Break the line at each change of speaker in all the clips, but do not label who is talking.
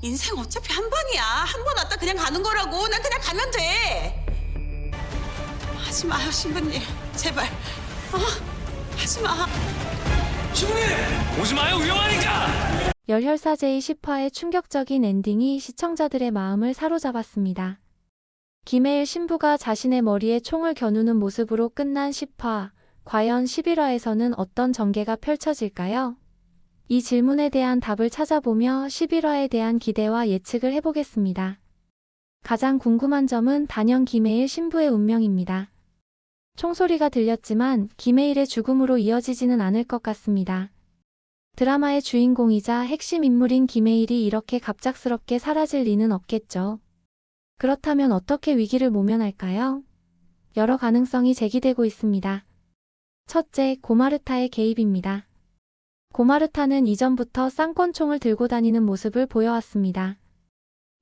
인생 어차피 한 번이야. 한 번 왔다 그냥 가는 거라고. 난 그냥 가면 돼. 하지 마요, 신부님. 제발. 하지 마.
신부님! 오지 마요, 위험하니까!
열혈사 제10화의 충격적인 엔딩이 시청자들의 마음을 사로잡았습니다. 김혜일 신부가 자신의 머리에 총을 겨누는 모습으로 끝난 10화, 과연 11화에서는 어떤 전개가 펼쳐질까요? 이 질문에 대한 답을 찾아보며 11화에 대한 기대와 예측을 해보겠습니다. 가장 궁금한 점은 단연 김혜일 신부의 운명입니다. 총소리가 들렸지만 김혜일의 죽음으로 이어지지는 않을 것 같습니다. 드라마의 주인공이자 핵심 인물인 김혜일이 이렇게 갑작스럽게 사라질 리는 없겠죠. 그렇다면 어떻게 위기를 모면할까요? 여러 가능성이 제기되고 있습니다. 첫째, 고마르타의 개입입니다. 고마르타는 이전부터 쌍권총을 들고 다니는 모습을 보여왔습니다.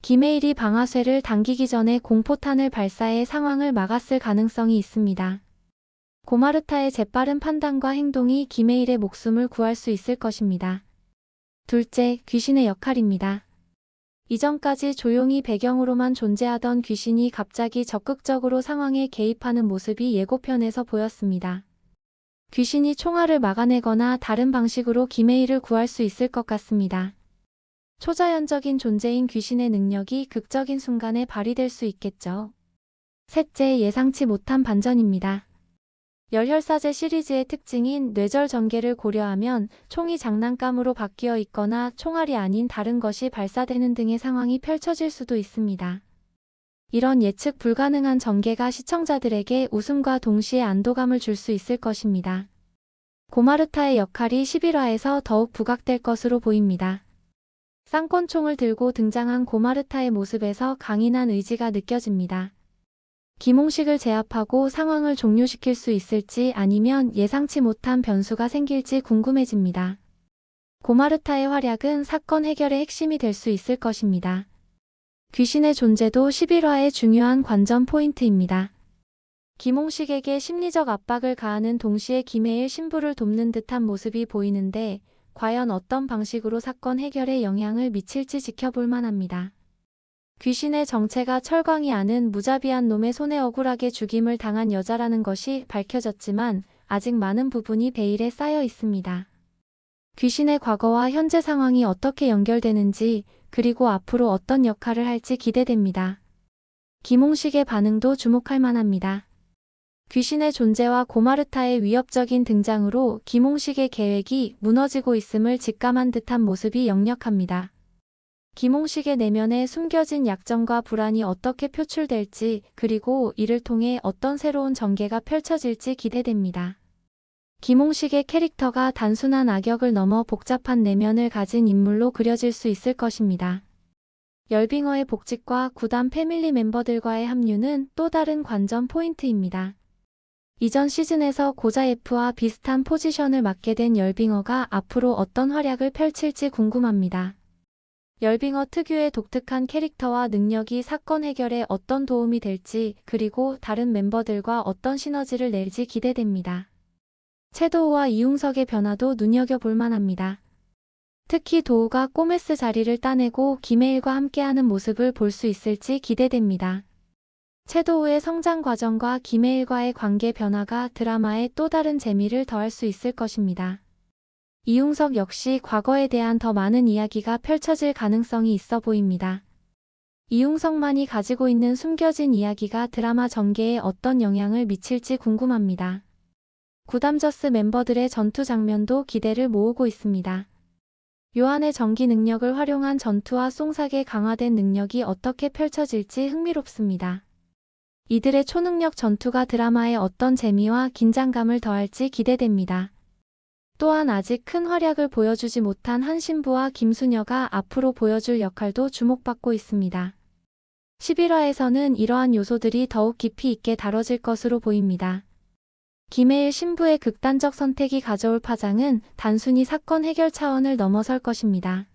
김혜일이 방아쇠를 당기기 전에 공포탄을 발사해 상황을 막았을 가능성이 있습니다. 고마르타의 재빠른 판단과 행동이 김혜일의 목숨을 구할 수 있을 것입니다. 둘째, 귀신의 역할입니다. 이전까지 조용히 배경으로만 존재하던 귀신이 갑자기 적극적으로 상황에 개입하는 모습이 예고편에서 보였습니다. 귀신이 총알을 막아내거나 다른 방식으로 김혜일을 구할 수 있을 것 같습니다. 초자연적인 존재인 귀신의 능력이 극적인 순간에 발휘될 수 있겠죠. 셋째, 예상치 못한 반전입니다. 열혈사제 시리즈의 특징인 뇌절 전개를 고려하면 총이 장난감으로 바뀌어 있거나 총알이 아닌 다른 것이 발사되는 등의 상황이 펼쳐질 수도 있습니다. 이런 예측 불가능한 전개가 시청자들에게 웃음과 동시에 안도감을 줄 수 있을 것입니다. 고마르타의 역할이 11화에서 더욱 부각될 것으로 보입니다. 쌍권총을 들고 등장한 고마르타의 모습에서 강인한 의지가 느껴집니다. 김홍식을 제압하고 상황을 종료시킬 수 있을지 아니면 예상치 못한 변수가 생길지 궁금해집니다. 고마르타의 활약은 사건 해결의 핵심이 될 수 있을 것입니다. 귀신의 존재도 11화의 중요한 관전 포인트입니다. 김홍식에게 심리적 압박을 가하는 동시에 김혜일 신부를 돕는 듯한 모습이 보이는데 과연 어떤 방식으로 사건 해결에 영향을 미칠지 지켜볼 만합니다. 귀신의 정체가 철광이 아는 무자비한 놈의 손에 억울하게 죽임을 당한 여자라는 것이 밝혀졌지만 아직 많은 부분이 베일에 쌓여 있습니다. 귀신의 과거와 현재 상황이 어떻게 연결되는지 그리고 앞으로 어떤 역할을 할지 기대됩니다. 김홍식의 반응도 주목할 만합니다. 귀신의 존재와 고마르타의 위협적인 등장으로 김홍식의 계획이 무너지고 있음을 직감한 듯한 모습이 역력합니다. 김홍식의 내면에 숨겨진 약점과 불안이 어떻게 표출될지 그리고 이를 통해 어떤 새로운 전개가 펼쳐질지 기대됩니다. 김홍식의 캐릭터가 단순한 악역을 넘어 복잡한 내면을 가진 인물로 그려질 수 있을 것입니다. 열빙어의 복직과 구단 패밀리 멤버들과의 합류는 또 다른 관전 포인트입니다. 이전 시즌에서 고자예프와 비슷한 포지션을 맡게 된 열빙어가 앞으로 어떤 활약을 펼칠지 궁금합니다. 열빙어 특유의 독특한 캐릭터와 능력이 사건 해결에 어떤 도움이 될지 그리고 다른 멤버들과 어떤 시너지를 낼지 기대됩니다. 채도우와 이웅석의 변화도 눈여겨볼 만합니다. 특히 도우가 꼬메스 자리를 따내고 김혜일과 함께하는 모습을 볼 수 있을지 기대됩니다. 채도우의 성장 과정과 김혜일과의 관계 변화가 드라마에 또 다른 재미를 더할 수 있을 것입니다. 이웅석 역시 과거에 대한 더 많은 이야기가 펼쳐질 가능성이 있어 보입니다. 이웅석만이 가지고 있는 숨겨진 이야기가 드라마 전개에 어떤 영향을 미칠지 궁금합니다. 구담저스 멤버들의 전투 장면도 기대를 모으고 있습니다. 요한의 전기 능력을 활용한 전투와 송삭의 강화된 능력이 어떻게 펼쳐질지 흥미롭습니다. 이들의 초능력 전투가 드라마에 어떤 재미와 긴장감을 더할지 기대됩니다. 또한 아직 큰 활약을 보여주지 못한 한신부와 김수녀가 앞으로 보여줄 역할도 주목받고 있습니다. 11화에서는 이러한 요소들이 더욱 깊이 있게 다뤄질 것으로 보입니다. 김혜일 신부의 극단적 선택이 가져올 파장은 단순히 사건 해결 차원을 넘어설 것입니다.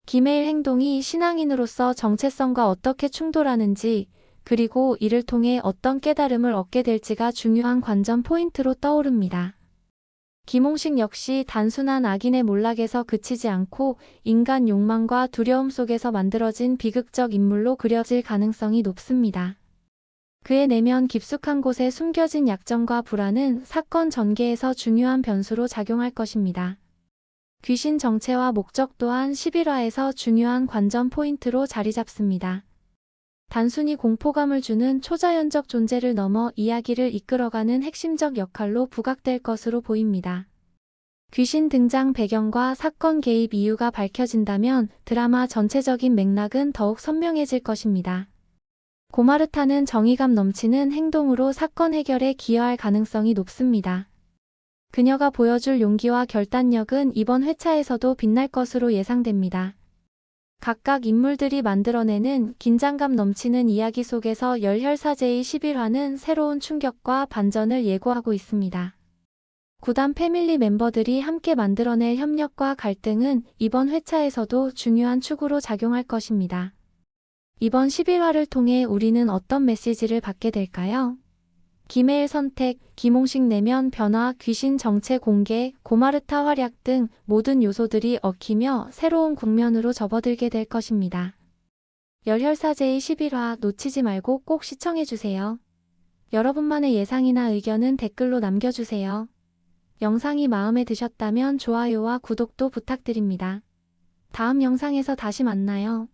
김혜일 행동이 신앙인으로서 정체성과 어떻게 충돌하는지 그리고 이를 통해 어떤 깨달음을 얻게 될지가 중요한 관전 포인트로 떠오릅니다. 김홍식 역시 단순한 악인의 몰락에서 그치지 않고 인간 욕망과 두려움 속에서 만들어진 비극적 인물로 그려질 가능성이 높습니다. 그의 내면 깊숙한 곳에 숨겨진 약점과 불안은 사건 전개에서 중요한 변수로 작용할 것입니다. 귀신 정체와 목적 또한 11화에서 중요한 관전 포인트로 자리 잡습니다. 단순히 공포감을 주는 초자연적 존재를 넘어 이야기를 이끌어가는 핵심적 역할로 부각될 것으로 보입니다. 귀신 등장 배경과 사건 개입 이유가 밝혀진다면 드라마 전체적인 맥락은 더욱 선명해질 것입니다. 고마르타는 정의감 넘치는 행동으로 사건 해결에 기여할 가능성이 높습니다. 그녀가 보여줄 용기와 결단력은 이번 회차에서도 빛날 것으로 예상됩니다. 각각 인물들이 만들어내는 긴장감 넘치는 이야기 속에서 열혈사제의 11화는 새로운 충격과 반전을 예고하고 있습니다. 구단 패밀리 멤버들이 함께 만들어낼 협력과 갈등은 이번 회차에서도 중요한 축으로 작용할 것입니다. 이번 11화를 통해 우리는 어떤 메시지를 받게 될까요? 김해일 선택, 김홍식 내면 변화, 귀신 정체 공개, 고마르타 활약 등 모든 요소들이 얽히며 새로운 국면으로 접어들게 될 것입니다. 열혈사제의 11화 놓치지 말고 꼭 시청해주세요. 여러분만의 예상이나 의견은 댓글로 남겨주세요. 영상이 마음에 드셨다면 좋아요와 구독도 부탁드립니다. 다음 영상에서 다시 만나요.